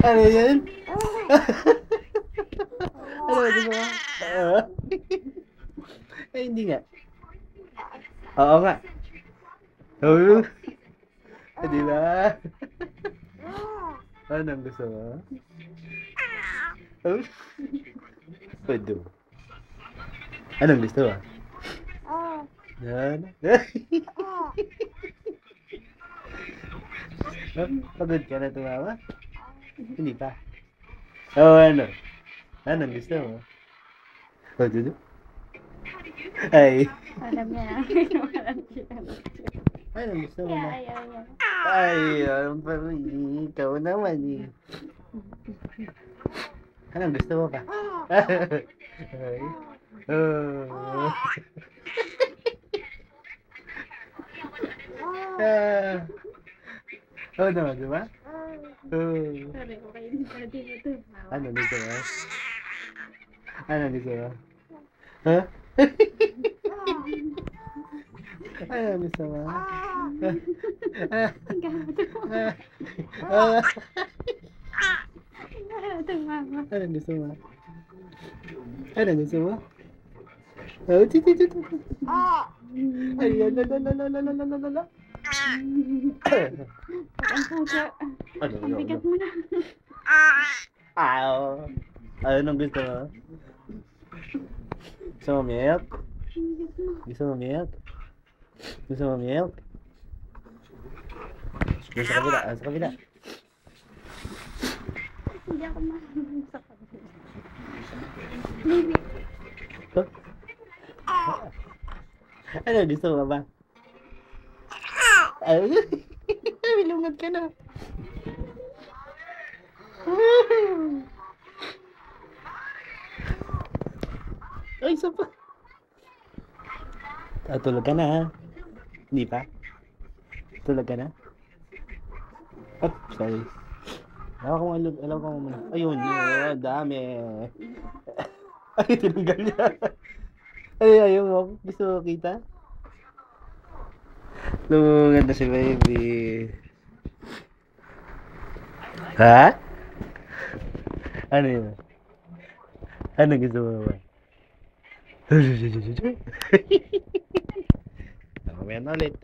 Ano yan? Ano, di ba? Ay, hindi nga. Oo nga. Oo. Di ba? Anong gusto mo? Oh? Pwede. Anong gusto mo? Yan. Pagod ka na tumawa? Hindi pa. Oo, ano? Anong gusto mo? Oh, Dudu? Ay. Alam niya na. Anong gusto mo na? Ayaw niya. Ay, ikaw naman eh. Anong gusto mo pa? Ay. Oh. Oh, naman, di ba? Oh. Sorry, okay. Hindi mo ito. Ano gusto mo? Ano gusto mo? Ha? Ano gusto mo? Ano gusto mo? Ano gusto mo? Oh, titi. Ayan, la. Ang puso. Ano, Ang bigat mo na. Anong gusto mo? Gusto mo milk? Gusto mo milk? Gusto mo milk? Doon sa kabila, sa kabila. Hindi ako marunong sa kabila. Baby. Huh? Ano gusto mo ba? Ay, milungad ka na. Ay, isa pa. Tulog ka na ha? Hindi pa? Tulog ka na? Oh, sorry. Alam ko muna. Ayun, yun, dami. Ay, tinanggal niya. Ay, ayaw mo. Gusto mo kita? Lumungad na si baby. Ha? Ano yun? Ano gusto mo ba? Mamaya na ulit.